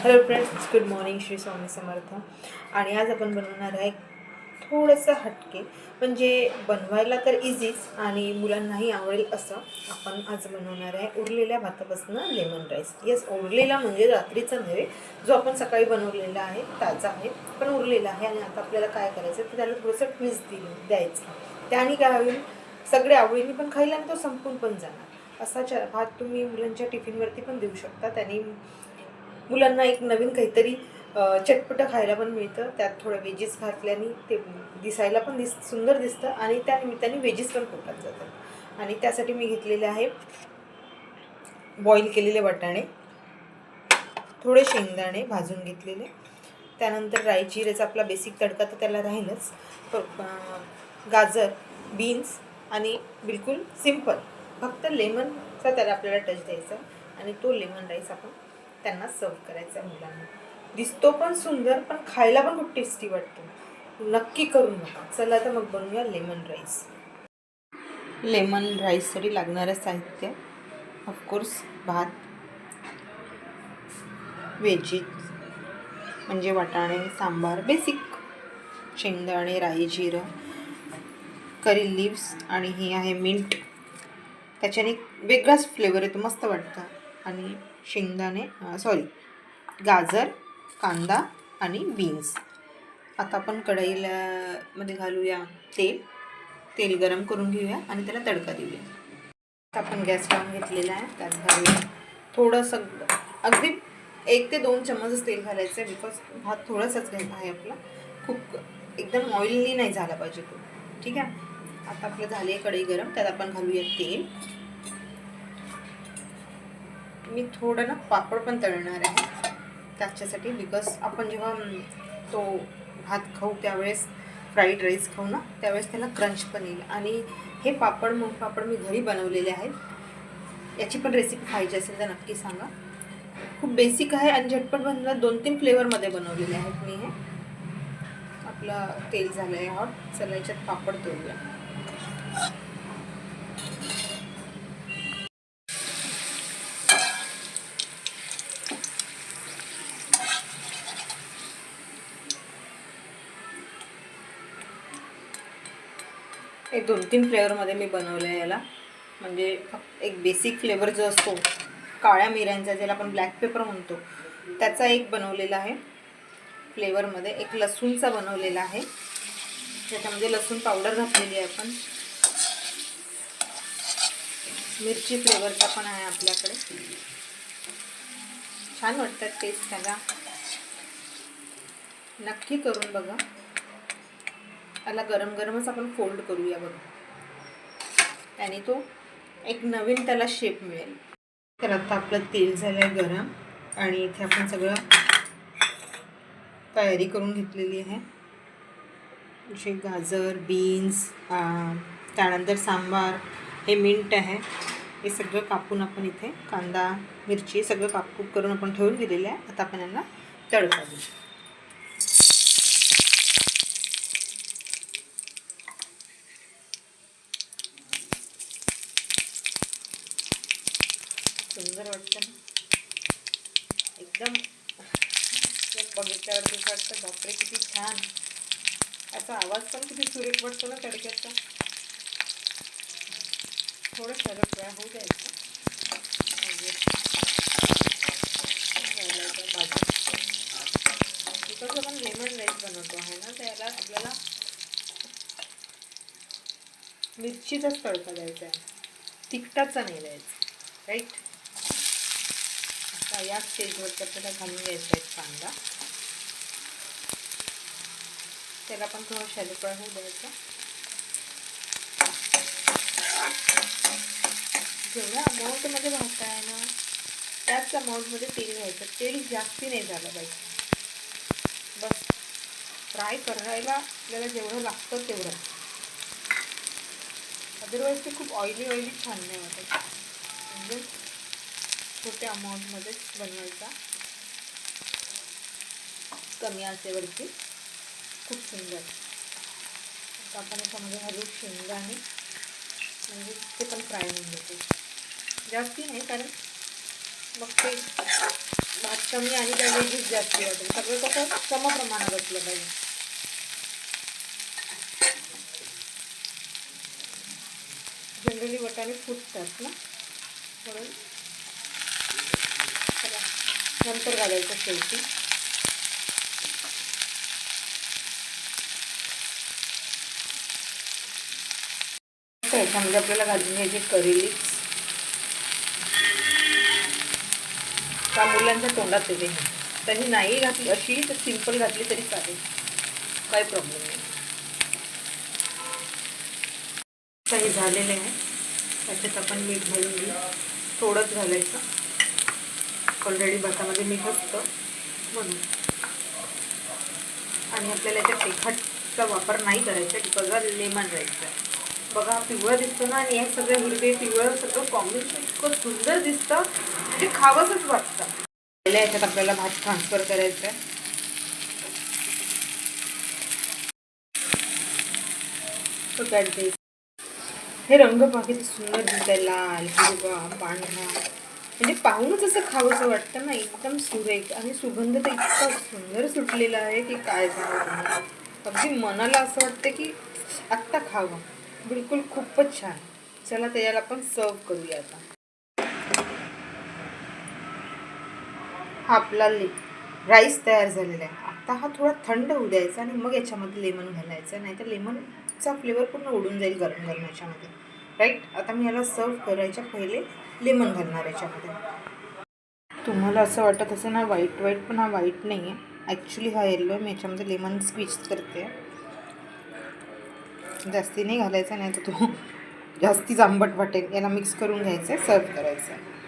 Hello friends, good morning. Shri Swami Samarth. आणि आज आपण बनवणार आहे थोडंसं हटके, म्हणजे बनवायला तर इझीच आणि मुलांनाही आवडेल असं. आपण आज बनवणार आहे उरलेल्या भातापासून लेमन राईस. येस, उरलेला म्हणजे रात्रीचा नव्हे, जो आपण सकाळी बनवलेला आहे ताजा आहे, पण उरलेला आहे. आणि आता आपल्याला काय करायचं तर त्याला थोडंसं ट्विस्ट द्यायचं. त्याने काय होईल, सगळे आवडीने पण खाईल आणि तो संपून पण जाणार. असा भात तुम्ही मुलांच्या टिफिनवरती पण देऊ शकता. त्याने मुलांना एक नवीन काहीतरी चटपटं खायला पण मिळतं. त्यात थोडं वेजीस घातल्याने ते दिसायला पण सुंदर दिसतं आणि त्या निमित्ताने वेजीस पण पोटात जातात. आणि त्यासाठी मी घेतलेले आहे बॉईल केलेले वाटाणे, थोडे शेंगदाणे भाजून घेतलेले, त्यानंतर राई जिऱ्याचा आपला बेसिक तडका तर त्याला राहीलच, गाजर, बीन्स आणि बिलकुल सिंपल फक्त लेमनचा त्याला आपल्याला टच द्यायचा. आणि तो लेमन राईस आपण त्यांना सर्व करायचा. मुलांना दिसतो पण सुंदर, पण खायला पण खूप टेस्टी वाटतो. नक्की करून बघा. चला तर मग बनवूया लेमन राईस. लेमन राईससाठी लागणारं साहित्य ऑफकोर्स भात, व्हेजीज म्हणजे वाटाणे, सांबार बेसिक, शेंगदाणे, राई, जिरं, करी लिव्स आणि ही आहे मिंट. त्याच्याने वेगळाच फ्लेवर येतो, मस्त वाटतं. आणि शेंगदाणे, गाजर, कांदा आणि बीन्स. आता आपण कढईला मध्ये घालूया तेल गरम करून घेऊया आणि त्याला तडका देऊया. आता आपण गॅस लावून घेतलेला आहे, त्यात घालूया थोडंसं, अगदी 1 ते 2 चम्मचच तेल घालायचं आहे, बिकॉज भात थोडासाच आहे आपला, खूप एकदम ऑइली नाही झाला पाहिजे तो. ठीक आहे. आता आपलं झाली आहे कढई गरम, त्यात आपण घालूया तेल. मी थोडं ना पापड पण तळणार आहे त्याच्यासाठी, बिकॉज आपण जेव्हा तो भात खाऊ त्यावेळेस, फ्राईड राईस खाऊ ना, त्यावेळेस त्याला क्रंच पण येईल. आणि हे मूग पापड मी घरी बनवलेले आहेत. याची पण रेसिपी पाहिजे असेल तर नक्की सांगा. खूप बेसिक आहे आणि झटपट बनवलं. 2-3 फ्लेवरमध्ये बनवलेले आहेत मी हे. आपलं तेल झालं आहे हॉट. चला याच्यात पापड तळूया. एक 2-3 फ्लेवरमध्ये मी बनवलं आहे याला. म्हणजे फक्त एक बेसिक फ्लेवर जो असतो काळ्या मिऱ्यांचा, ज्याला आपण ब्लॅक पेपर म्हणतो, त्याचा एक बनवलेला आहे फ्लेवरमध्ये. एक लसूणचा बनवलेला आहे, ज्याच्यामध्ये लसूण पावडर घातलेली आहे आपण. मिरची फ्लेवरचा पण आहे आपल्याकडे. छान वाटतात टेस्ट त्याला, नक्की करून बघा. त्याला गरम गरमच आपण फोल्ड करूया बघा, आणि तो एक नवीन त्याला शेप मिळेल. तर आता आपलं तेल झालं आहे गरम आणि इथे आपण सगळं तयारी करून घेतलेली आहे. जसे गाजर, बीन्स, त्यानंतर सांबार, हे मिंट आहे, हे सगळं कापून आपण इथे कांदा, मिरची सगळं कापून करून आपण ठेवून दिलेलं आहे. आता आपण यांना तडका देऊ. सुंदर वाटतं ना एकदम. बघितल्यावर कसं वाटतं, बापरे किती छान. याचा आवाज पण किती सुरेख वाटतो ना तडक्याचा. थोडं सॅलो फ्राय होऊ द्यायचं. बिकॉज आपण लेमन राईस बनवतो आहे ना, त्याला आपल्याला मिरचीचाच तडका द्यायचा आहे, तिखटाचा नाही द्यायचा, राईट. आता या स्टेजवरती आपल्याला घालून घ्यायचा आहे कांदा. त्याला पण थोडं शॅलो फ्राय होऊ द्यायचा. जेवढ्या अमाऊंटमध्ये भात आहे ना, त्याच अमाऊंटमध्ये तेल घ्यायचं. तेल जास्ती नाही झालं पाहिजे, बस फ्राय करायला आपल्याला जेवढं लागतं तेवढं. अदरवाईज ते खूप ऑइली छान नाही वाटत. म्हणजे छोट्या अमाऊंटमध्येच बनवायचा, कमी आचेवरती, खूप सुंदर. आता आपण याच्यामध्ये घालू शेंगदाणे, म्हणजे ते पण फ्राय होऊन जाते. जास्ती नाही, कारण मग ते भात कमी आणि त्या वेगळीच जास्त वाटेल. सगळं कसं समप्रमाणात असलं पाहिजे. जनरली वाटाणे फुटतात ना, म्हणून नंतर घालायचं शेवटी. याच्यामध्ये आपल्याला घालून घ्यायचे करी लिव्स. त्या मुलांच्या तोंडात येते, त्यांनी नाही घातली अशी तर सिंपल घातली तरी चालेल, काही प्रॉब्लेम नाही. काही झालेलं आहे, त्याच्यात आपण मीठ घालून घेऊ. थोडंच घालायचं, ऑलरेडी भातामध्ये मीठ असतं म्हणून. आणि आपल्याला याच्यात तिखटचा वापर नाही करायचा, बिकॉज लेमन राईस आहे. बघा पिवळं दिसतं ना, आणि हे सगळं हिरवे पिवळं सगळं कॉम्बिनेशन इतकं सुंदर दिसतं, ते खावंसच वाटतं. पहिल्या याच्यात आपल्याला भात ट्रान्सफर करायचा आहे. हे रंग पहा किती सुंदर दिसतंय, लाल, हिरवा, पांढरा, म्हणजे पाहूनच असं खावंसं वाटतं ना, एकदम सुरेख. आणि सुगंध तर इतका सुंदर सुटलेला आहे की काय सांगू. अगदी मनाला असं वाटतं की आत्ता खावं. बिलकुल खूपच छान. चला त्याला आपण सर्व करूया आता. हा आपला राईस तयार झालेला आहे. आता हा थोडा थंड होऊ द्यायचा आणि मग याच्यामध्ये लेमन घालायचं, नाही तर लेमनचा फ्लेवर पूर्ण उडून जाईल गरम गरम याच्यामध्ये. राईट, आता मी याला सर्व करायच्या पहिले लेमन घालणार याच्यामध्ये. तुम्हाला असं वाटत असेल ना व्हाईट व्हाईट, पण हा व्हाईट नाही आहे, ॲक्च्युली हा येल्लो आहे. मी याच्यामध्ये लेमन स्क्वीज करते. जास्ती नाही घालायचा, नाही तर तो जास्ती आंबट वाटेल. याला मिक्स करून घ्यायचं आहे, सर्व करायचं आहे.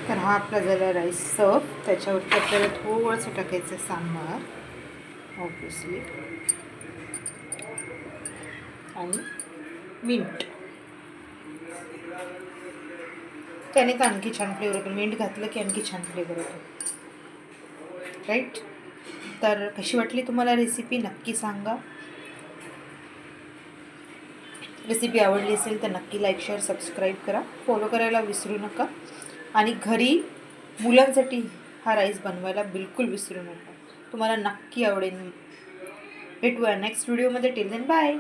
तर हा आपला झाला राईस सर्व. त्याच्यावरती आपल्याला थोडंसं टाकायचं सांबार ऑब्वियसली, आणि मीठ. त्याने तर आणखी छान फ्लेवर होतो. मीठ घातलं की आणखी छान फ्लेवर होतो. राईट, तर कशी वाटली तुम्हाला रेसिपी नक्की सांगा. रेसिपी आवडली असेल तर नक्की लाईक, शेअर, सबस्क्राईब करा. फॉलो करायला विसरू नका. आणि घरी मुलांसाठी हा राईस बनवायला बिलकुल विसरू नका. तुम्हाला नक्की आवडेल. भेटूया नेक्स्ट व्हिडिओमध्ये. Till then bye.